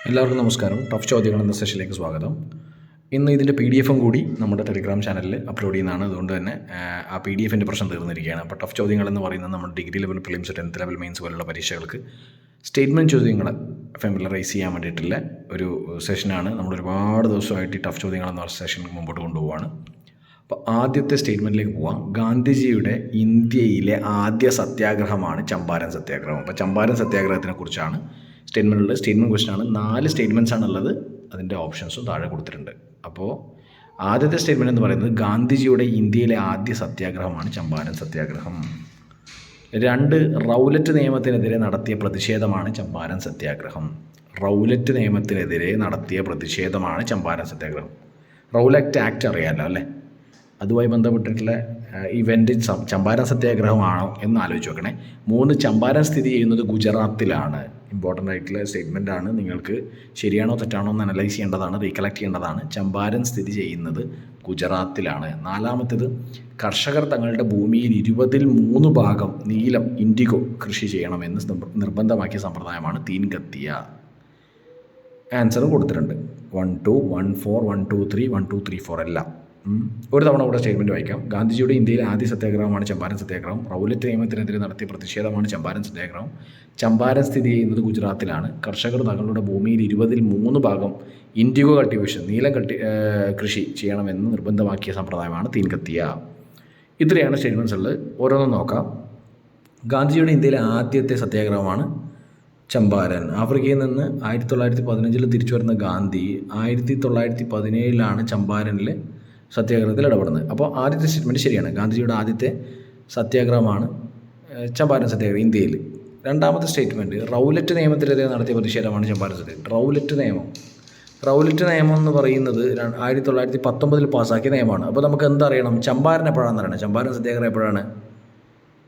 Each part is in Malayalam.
എല്ലാവർക്കും നമസ്കാരം. ടഫ് ചോദ്യങ്ങൾ എന്ന സെഷനിലേക്ക് സ്വാഗതം. ഇന്ന് ഇതിൻ്റെ PDF കൂടി നമ്മുടെ ടെലിഗ്രാം ചാനലിൽ അപ്ലോഡ് ചെയ്യുന്നതാണ്. അതുകൊണ്ട് തന്നെ ആ PDF പ്രശ്നം തീർന്നിരിക്കുകയാണ്. അപ്പോൾ ടഫ് ചോദ്യങ്ങൾ എന്ന് പറയുന്നത് നമ്മുടെ degree level, prelims, 10th level, mains പോലുള്ള പരീക്ഷകൾക്ക് സ്റ്റേറ്റ്മെൻറ്റ് ചോദ്യങ്ങൾ ഫെമിലറൈസ് ചെയ്യാൻ വേണ്ടിയിട്ടുള്ള ഒരു സെഷനാണ്. നമ്മൾ ഒരുപാട് ദിവസമായിട്ട് ഈ ടഫ് ചോദ്യങ്ങൾ എന്ന സെഷൻ മുമ്പോട്ട് കൊണ്ടുപോവുകയാണ്. അപ്പോൾ ആദ്യത്തെ സ്റ്റേറ്റ്മെൻറ്റിലേക്ക് പോവാം. ഗാന്ധിജിയുടെ ഇന്ത്യയിലെ ആദ്യ സത്യാഗ്രഹമാണ് ചമ്പാരൻ സത്യാഗ്രഹം. അപ്പോൾ ചമ്പാരൻ സത്യാഗ്രഹത്തിനെ കുറിച്ചാണ് സ്റ്റേറ്റ്മെൻറ്റുള്ളത്. സ്റ്റേറ്റ്മെൻറ്റ് ക്വസ്റ്റനാണ്. 4 സ്റ്റേറ്റ്മെൻറ്റ്സ് ആണുള്ളത്. അതിൻ്റെ ഓപ്ഷൻസും താഴെ കൊടുത്തിട്ടുണ്ട്. അപ്പോൾ ആദ്യത്തെ സ്റ്റേറ്റ്മെൻറ്റ് എന്ന് പറയുന്നത് ഗാന്ധിജിയുടെ ഇന്ത്യയിലെ ആദ്യ സത്യാഗ്രഹമാണ് ചമ്പാരൻ സത്യാഗ്രഹം. 2, റൗലറ്റ് നിയമത്തിനെതിരെ നടത്തിയ പ്രതിഷേധമാണ് ചമ്പാരൻ സത്യാഗ്രഹം. റൗലറ്റ് നിയമത്തിനെതിരെ നടത്തിയ പ്രതിഷേധമാണ് ചമ്പാരൻ സത്യാഗ്രഹം. റൗലറ്റ് ആക്ട് അറിയാമല്ലോ അല്ലേ? അതുമായി ബന്ധപ്പെട്ടിട്ടുള്ള ഇവൻ്റ് ചമ്പാരൻ സത്യാഗ്രഹമാണോ എന്ന് ആലോചിച്ച് നോക്കണേ. 3, ചമ്പാരൻ സ്ഥിതി ചെയ്യുന്നത് ഗുജറാത്തിലാണ്. ഇമ്പോർട്ടൻ്റ് ആയിട്ടുള്ള സ്റ്റേറ്റ്മെൻ്റ് ആണ്. നിങ്ങൾക്ക് ശരിയാണോ തെറ്റാണോ എന്ന് അനലൈസ് ചെയ്യേണ്ടതാണ്, റീകളക്ട് ചെയ്യേണ്ടതാണ്. ചമ്പാരൻ സ്ഥിതി ചെയ്യുന്നത് ഗുജറാത്തിലാണ്. 4, കർഷകർ തങ്ങളുടെ ഭൂമിയിൽ 20-3 ഭാഗം നീലം ഇൻഡിഗോ കൃഷി ചെയ്യണമെന്ന് നിർബന്ധമാക്കിയ സമ്പ്രദായമാണ് തീൻ കത്തിയ. ആൻസർ കൊടുത്തിട്ടുണ്ട്. 1, 2, 1, 4, 1, 2, 3, 1, 2, 3, 4 എല്ലാം. ഒരു തവണ കൂടെ സ്റ്റേറ്റ്മെൻറ്റ് വായിക്കാം. ഗാന്ധിജിയുടെ ഇന്ത്യയിലെ ആദ്യ സത്യാഗ്രഹമാണ് ചമ്പാരൻ സത്യാഗ്രഹം. റൗലറ്റ് നിയമത്തിനെതിരെ നടത്തിയ പ്രതിഷേധമാണ് ചമ്പാരൻ സത്യാഗ്രഹം. ചമ്പാരൻ സ്ഥിതി ചെയ്യുന്നത് ഗുജറാത്തിലാണ്. കർഷകർ തങ്ങളുടെ ഭൂമിയിൽ 20-3 ഭാഗം ഇൻഡിഗോ കൾട്ടിവേഷൻ, നീലം കൃഷി ചെയ്യണമെന്ന് നിർബന്ധമാക്കിയ സമ്പ്രദായമാണ് തീൻ കത്തിയ. ഇത്രയാണ് സ്റ്റേറ്റ്മെൻറ്റ്സ് ഉള്ളത്. ഓരോന്നും നോക്കാം. ഗാന്ധിജിയുടെ ഇന്ത്യയിലെ ആദ്യത്തെ സത്യാഗ്രഹമാണ് ചമ്പാരൻ. ആഫ്രിക്കയിൽ നിന്ന് 1915 തിരിച്ചു വരുന്ന ഗാന്ധി 1917 ചമ്പാരനിലെ സത്യാഗ്രഹത്തിൽ ഇടപെടുന്നത്. അപ്പോൾ ആദ്യത്തെ സ്റ്റേറ്റ്മെൻറ്റ് ശരിയാണ്. ഗാന്ധിജിയുടെ ആദ്യത്തെ സത്യാഗ്രഹമാണ് ചമ്പാരൻ സത്യാഗ്രഹം ഇന്ത്യയിൽ. രണ്ടാമത്തെ സ്റ്റേറ്റ്മെൻറ്റ് റൗലറ്റ് നിയമത്തിനെതിരെ നടത്തിയ പ്രതിഷേധമാണ് ചമ്പാരൻ സത്യാഗ്രഹം. റൗലറ്റ് നിയമം എന്ന് പറയുന്നത് 1919 പാസ്സാക്കിയ നിയമമാണ്. അപ്പോൾ നമുക്ക് എന്തറിയണം? ചമ്പാരൻ എപ്പോഴാണെന്ന് അറിയണം. ചമ്പാരൻ സത്യാഗ്രഹം എപ്പോഴാണ്?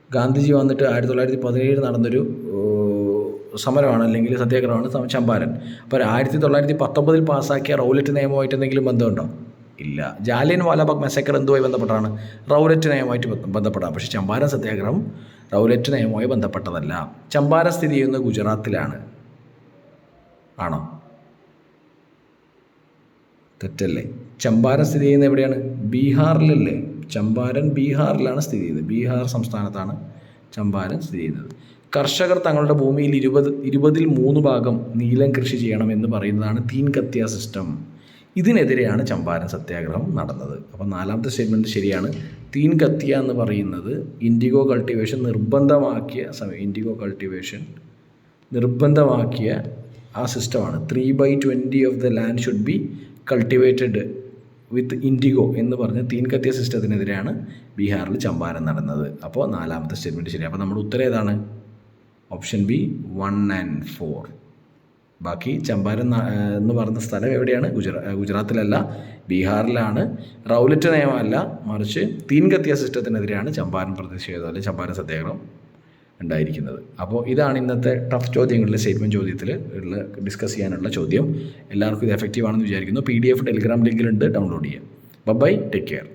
ഗാന്ധിജി വന്നിട്ട് 1917 നടന്നൊരു സമരമാണ്, അല്ലെങ്കിൽ സത്യാഗ്രഹമാണ് ചമ്പാരൻ. അപ്പോൾ 1919 പാസ്സാക്കിയ റൗലറ്റ് നിയമമായിട്ട് എന്തെങ്കിലും ബന്ധമുണ്ടോ? ഇല്ല. ജാലിയൻ വാലാബാഗ് മെസക്കർ എന്തുമായി ബന്ധപ്പെട്ടാണ്? റൗലറ്റ് നിയമമായിട്ട് ബന്ധപ്പെട്ടാണ്. പക്ഷേ ചമ്പാരൻ സത്യാഗ്രഹം റൗലറ്റ് നിയമവുമായി ബന്ധപ്പെട്ടതല്ല. ചമ്പാരൻ സ്ഥിതി ചെയ്യുന്നത് ഗുജറാത്തിലാണ്. ആണോ? തെറ്റല്ലേ? ചമ്പാരൻ സ്ഥിതി ചെയ്യുന്നത് എവിടെയാണ്? ബീഹാറിലല്ലേ? ചമ്പാരൻ ബീഹാറിലാണ് സ്ഥിതി ചെയ്യുന്നത്. ബീഹാർ സംസ്ഥാനത്താണ് ചമ്പാരൻ സ്ഥിതി ചെയ്യുന്നത്. കർഷകർ തങ്ങളുടെ ഭൂമിയിൽ 20-3 ഭാഗം നീലം കൃഷി ചെയ്യണമെന്ന് പറയുന്നതാണ് തീൻ കത്തിയ സിസ്റ്റം. ഇതിനെതിരെയാണ് ചമ്പാരൻ സത്യാഗ്രഹം നടന്നത്. അപ്പോൾ 4ാമത്തെ സ്റ്റേറ്റ്മെൻറ്റ് ശരിയാണ്. തീൻ കത്തിയ എന്ന് പറയുന്നത് ഇൻഡിഗോ കൾട്ടിവേഷൻ നിർബന്ധമാക്കിയ ആ സിസ്റ്റമാണ്. 3/20 of the land should be cultivated with IndiGo എന്ന് പറഞ്ഞ് തീൻ കത്തിയ സിസ്റ്റത്തിനെതിരെയാണ് ബീഹാറിൽ ചമ്പാരൻ നടന്നത്. അപ്പോൾ 4ാമത്തെ സ്റ്റേറ്റ്മെൻറ്റ് ശരി. അപ്പോൾ നമ്മുടെ ഉത്തരം ഏതാണ്? Option B 1 and 4. ബാക്കി ചമ്പാരൻ എന്ന് പറയുന്ന സ്ഥലം എവിടെയാണ്? ഗുജറാത്തിലല്ല, ബീഹാറിലാണ്. റൗലറ്റ് നിയമമല്ല, മറിച്ച് തീൻ കത്തിയ സിസ്റ്റത്തിനെതിരെയാണ് ചമ്പാരൻ പ്രതിഷേധം അല്ലെങ്കിൽ ചമ്പാരൻ സത്യാഗ്രഹം ഉണ്ടായിരിക്കുന്നത്. അപ്പോൾ ഇതാണ് ഇന്നത്തെ ടഫ് ചോദ്യങ്ങളിലെ സ്റ്റേറ്റ്മെൻറ്റ് ചോദ്യത്തിൽ ഡിസ്കസ് ചെയ്യാനുള്ള ചോദ്യം. എല്ലാവർക്കും ഇത് എഫക്റ്റീവ് ആണെന്ന് വിചാരിക്കുന്നു. PDF ടെലിഗ്രാം ലിങ്കിലുണ്ട്, ഡൗൺലോഡ് ചെയ്യാം. Bye, take care.